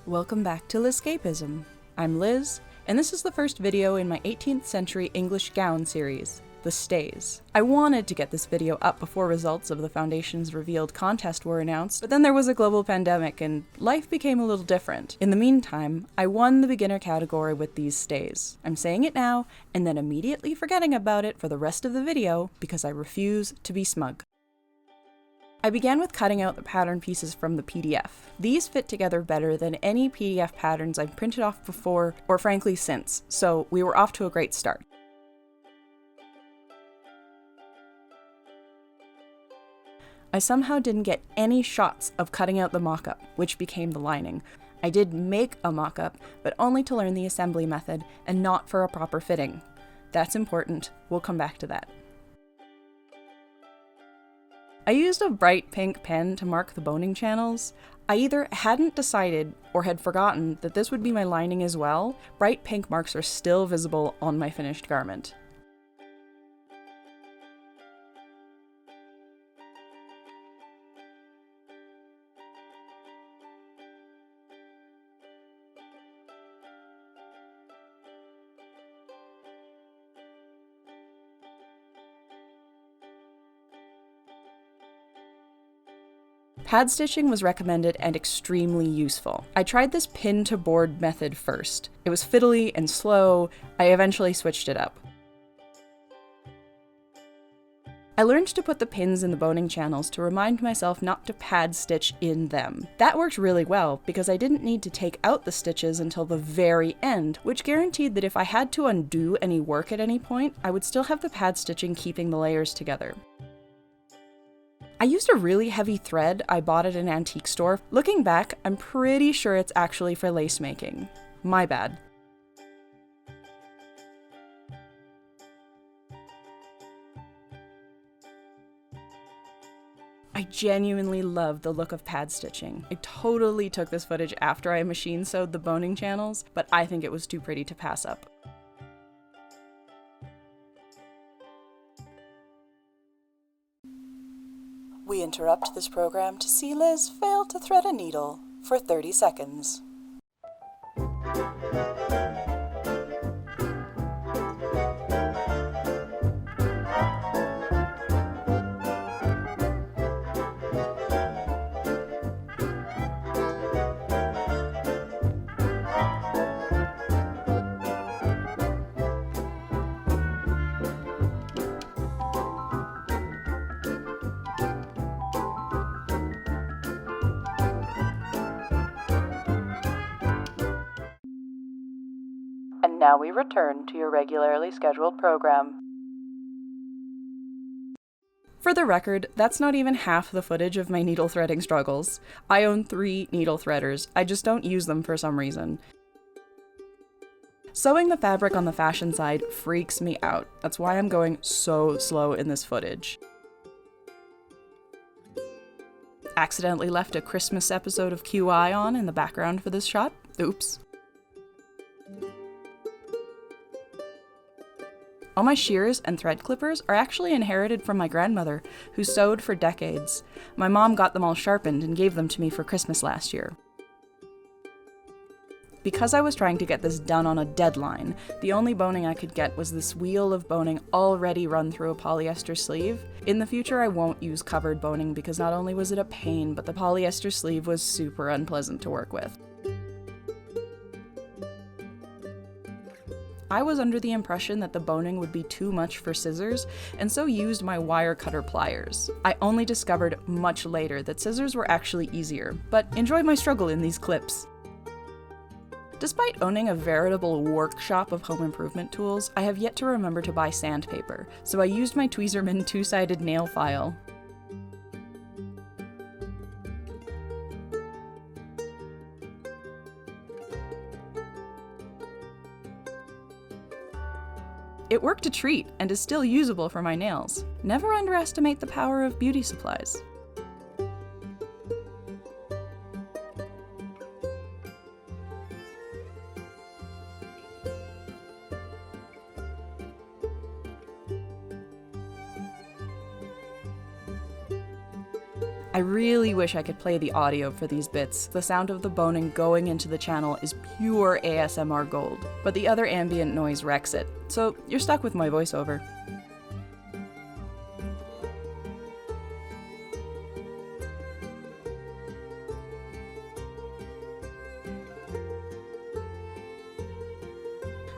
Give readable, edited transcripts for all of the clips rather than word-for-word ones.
Welcome back to LizCapism. I'm Liz, and this is the first video in my 18th century English gown series, The Stays. I wanted to get this video up before results of the Foundation's revealed contest were announced, but then there was a global pandemic and life became a little different. In the meantime, I won the beginner category with these stays. I'm saying it now, and then immediately forgetting about it for the rest of the video because I refuse to be smug. I began with cutting out the pattern pieces from the PDF. These fit together better than any PDF patterns I've printed off before, or frankly since, so we were off to a great start. I somehow didn't get any shots of cutting out the mock-up, which became the lining. I did make a mock-up, but only to learn the assembly method, and not for a proper fitting. That's important, we'll come back to that. I used a bright pink pen to mark the boning channels. I either hadn't decided or had forgotten that this would be my lining as well. Bright pink marks are still visible on my finished garment. Pad stitching was recommended and extremely useful. I tried this pin to board method first. It was fiddly and slow. I eventually switched it up. I learned to put the pins in the boning channels to remind myself not to pad stitch in them. That worked really well because I didn't need to take out the stitches until the very end, which guaranteed that if I had to undo any work at any point, I would still have the pad stitching keeping the layers together. I used a really heavy thread I bought at an antique store. Looking back, I'm pretty sure it's actually for lace making. My bad. I genuinely love the look of pad stitching. I totally took this footage after I machine sewed the boning channels, but I think it was too pretty to pass up. We interrupt this program to see Liz fail to thread a needle for 30 seconds. And now we return to your regularly scheduled program. For the record, that's not even half the footage of my needle threading struggles. I own 3 needle threaders, I just don't use them for some reason. Sewing the fabric on the fashion side freaks me out. That's why I'm going so slow in this footage. Accidentally left a Christmas episode of QI on in the background for this shot. Oops. All my shears and thread clippers are actually inherited from my grandmother, who sewed for decades. My mom got them all sharpened and gave them to me for Christmas last year. Because I was trying to get this done on a deadline, the only boning I could get was this wheel of boning already run through a polyester sleeve. In the future, I won't use covered boning because not only was it a pain, but the polyester sleeve was super unpleasant to work with. I was under the impression that the boning would be too much for scissors, and so used my wire cutter pliers. I only discovered much later that scissors were actually easier, but enjoy my struggle in these clips. Despite owning a veritable workshop of home improvement tools, I have yet to remember to buy sandpaper, so I used my Tweezerman two-sided nail file. It worked a treat and is still usable for my nails. Never underestimate the power of beauty supplies. I really wish I could play the audio for these bits. The sound of the boning going into the channel is pure ASMR gold, but the other ambient noise wrecks it, so you're stuck with my voiceover.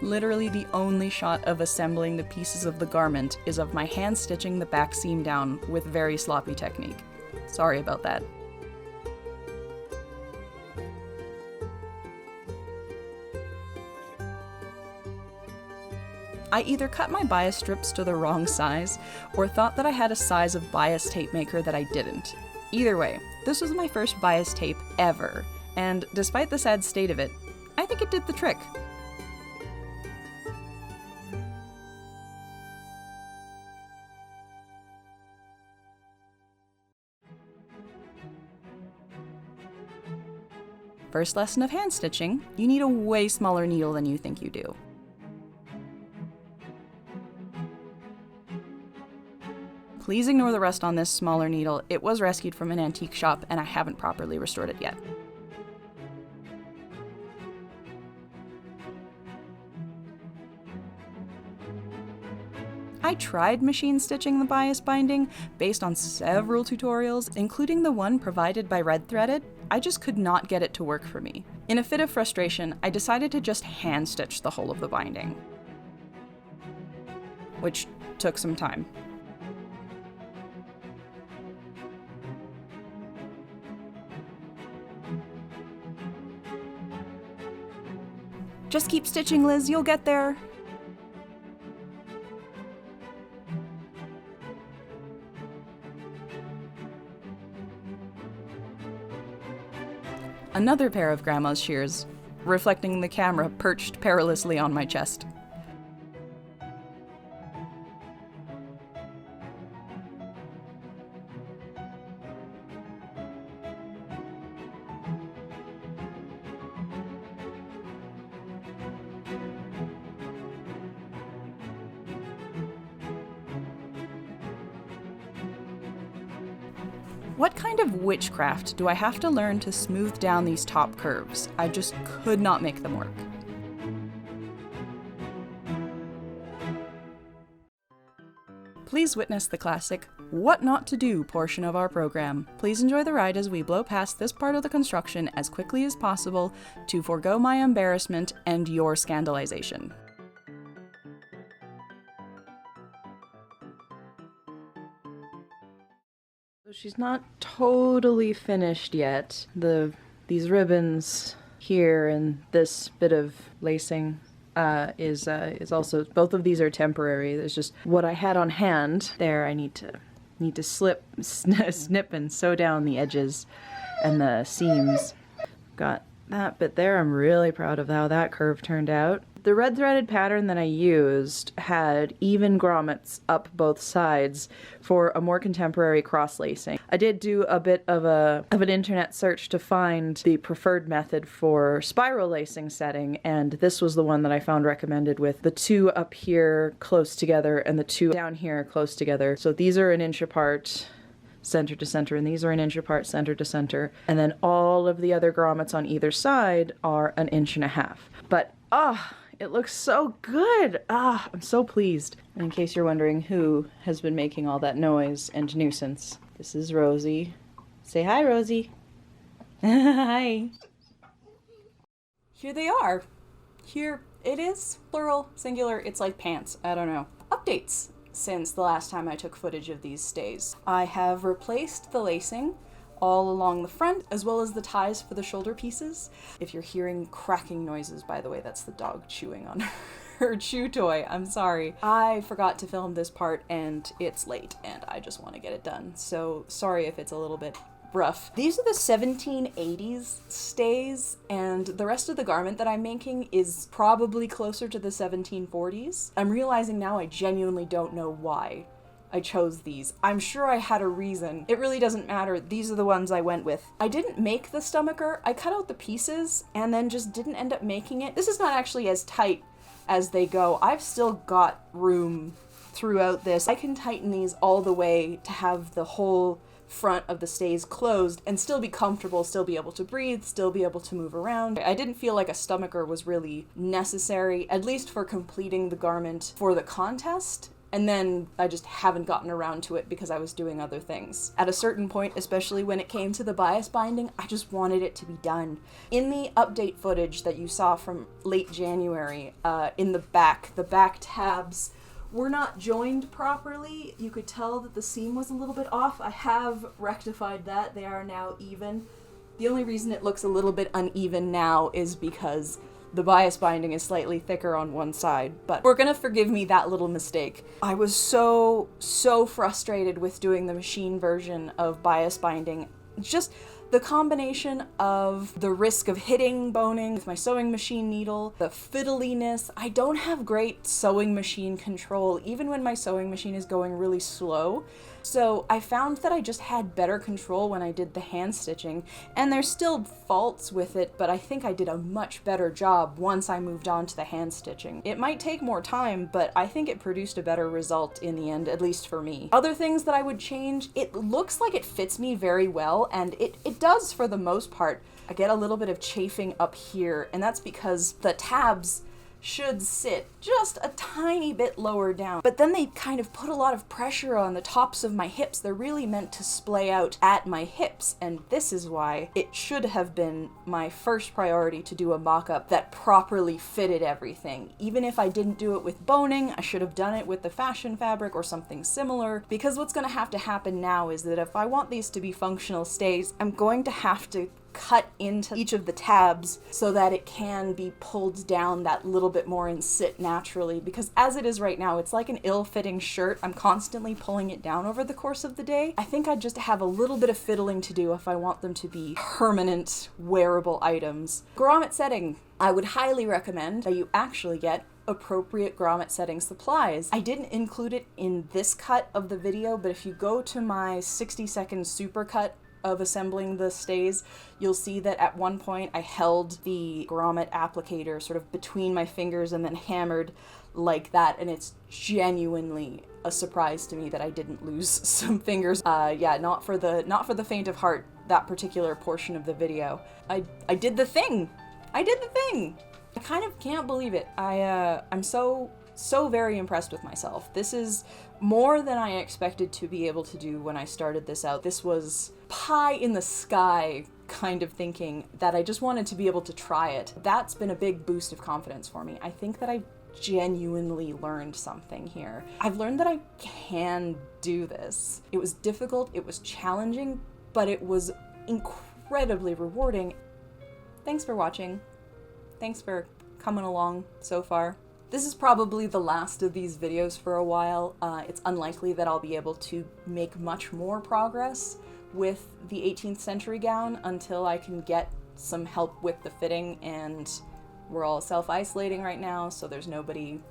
Literally the only shot of assembling the pieces of the garment is of my hand stitching the back seam down with very sloppy technique. Sorry about that. I either cut my bias strips to the wrong size, or thought that I had a size of bias tape maker that I didn't. Either way, this was my first bias tape ever, and despite the sad state of it, I think it did the trick. First lesson of hand stitching, you need a way smaller needle than you think you do. Please ignore the rust on this smaller needle. It was rescued from an antique shop and I haven't properly restored it yet. I tried machine stitching the bias binding based on several tutorials, including the one provided by RedThreaded. I just could not get it to work for me. In a fit of frustration, I decided to just hand stitch the whole of the binding, which took some time. Just keep stitching, Liz, you'll get there. Another pair of Grandma's shears, reflecting the camera perched perilously on my chest. What kind of witchcraft do I have to learn to smooth down these top curves? I just could not make them work. Please witness the classic What Not to Do portion of our program. Please enjoy the ride as we blow past this part of the construction as quickly as possible to forego my embarrassment and your scandalization. She's not totally finished yet. These ribbons here and this bit of lacing is also, both of these are temporary. There's just what I had on hand there. I need to snip and sew down the edges and the seams. Got that bit there. I'm really proud of how that curve turned out. The red threaded pattern that I used had even grommets up both sides for a more contemporary cross-lacing. I did do a bit of an internet search to find the preferred method for spiral lacing setting, and this was the one that I found recommended, with the two up here close together and the two down here close together. So these are 1 inch apart, center to center, and these are 1 inch apart, center to center, and then all of the other grommets on either side are 1.5 inches. But it looks so good! I'm so pleased. And in case you're wondering who has been making all that noise and nuisance, this is Rosie. Say hi, Rosie. Hi. Here they are. Here it is. Plural, singular, it's like pants. I don't know. Updates since the last time I took footage of these stays. I have replaced the lacing all along the front, as well as the ties for the shoulder pieces. If you're hearing cracking noises, by the way, that's the dog chewing on her chew toy. I'm sorry. I forgot to film this part and it's late and I just want to get it done. So sorry if it's a little bit rough. These are the 1780s stays, and the rest of the garment that I'm making is probably closer to the 1740s. I'm realizing now I genuinely don't know why I chose these. I'm sure I had a reason. It really doesn't matter. These are the ones I went with. I didn't make the stomacher. I cut out the pieces and then just didn't end up making it. This is not actually as tight as they go. I've still got room throughout this. I can tighten these all the way to have the whole front of the stays closed and still be comfortable, still be able to breathe, still be able to move around. I didn't feel like a stomacher was really necessary, at least for completing the garment for the contest. And then I just haven't gotten around to it because I was doing other things. At a certain point, especially when it came to the bias binding, I just wanted it to be done. In the update footage that you saw from late January, in the back tabs were not joined properly. You could tell that the seam was a little bit off. I have rectified that. They are now even. The only reason it looks a little bit uneven now is because the bias binding is slightly thicker on one side, but we're gonna forgive me that little mistake. I was so frustrated with doing the machine version of bias binding. Just the combination of the risk of hitting boning with my sewing machine needle, the fiddliness. I don't have great sewing machine control, even when my sewing machine is going really slow. So I found that I just had better control when I did the hand stitching, and there's still faults with it, but I think I did a much better job once I moved on to the hand stitching. It might take more time, but I think it produced a better result in the end, at least for me. Other things that I would change, it looks like it fits me very well, and it does for the most part. I get a little bit of chafing up here, and that's because the tabs should sit just a tiny bit lower down. But then they kind of put a lot of pressure on the tops of my hips. They're really meant to splay out at my hips, and this is why it should have been my first priority to do a mock-up that properly fitted everything. Even if I didn't do it with boning, I should have done it with the fashion fabric or something similar, because what's going to have to happen now is that if I want these to be functional stays, I'm going to have to cut into each of the tabs so that it can be pulled down that little bit more and sit naturally, because as it is right now, it's like an ill-fitting shirt. I'm constantly pulling it down over the course of the day. I think I'd just have a little bit of fiddling to do if I want them to be permanent wearable items. Grommet setting. I would highly recommend that you actually get appropriate grommet setting supplies. I didn't include it in this cut of the video, but if you go to my 60-second supercut of assembling the stays, you'll see that at one point I held the grommet applicator sort of between my fingers and then hammered like that, and it's genuinely a surprise to me that I didn't lose some fingers. Yeah, not for the faint of heart, that particular portion of the video. I did the thing! I did the thing! I kind of can't believe it. I'm so very impressed with myself. This is more than I expected to be able to do when I started this out. This was pie in the sky kind of thinking that I just wanted to be able to try it. That's been a big boost of confidence for me. I think that I genuinely learned something here. I've learned that I can do this. It was difficult, it was challenging, but it was incredibly rewarding. Thanks for watching. Thanks for coming along so far. This is probably the last of these videos for a while. It's unlikely that I'll be able to make much more progress with the 18th century gown until I can get some help with the fitting, and we're all self-isolating right now, so there's nobody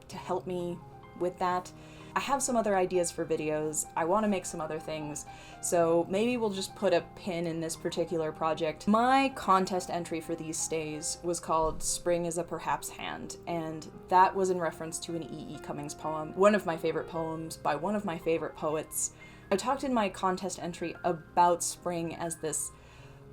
to help me with that. I have some other ideas for videos. I want to make some other things, so maybe we'll just put a pin in this particular project. My contest entry for these stays was called Spring is a Perhaps Hand, and that was in reference to an E.E. Cummings poem, one of my favorite poems by one of my favorite poets. I talked in my contest entry about spring as this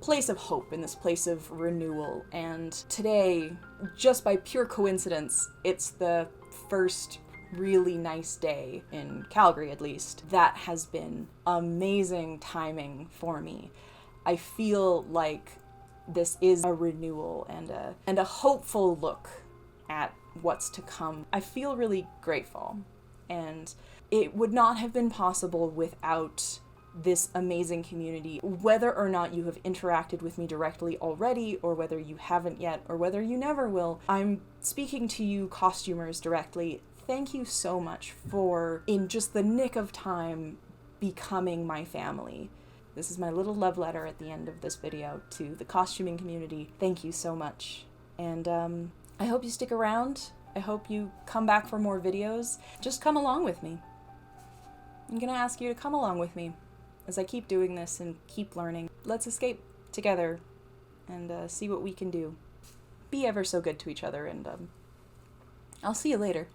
place of hope and this place of renewal, and today, just by pure coincidence, it's the first really nice day, in Calgary at least. That has been amazing timing for me. I feel like this is a renewal and a hopeful look at what's to come. I feel really grateful, and it would not have been possible without this amazing community. Whether or not you have interacted with me directly already, or whether you haven't yet, or whether you never will, I'm speaking to you costumers directly. Thank you so much for, in just the nick of time, becoming my family. This is my little love letter at the end of this video to the costuming community. Thank you so much. And I hope you stick around. I hope you come back for more videos. Just come along with me. I'm gonna ask you to come along with me as I keep doing this and keep learning. Let's escape together and see what we can do. Be ever so good to each other, and I'll see you later.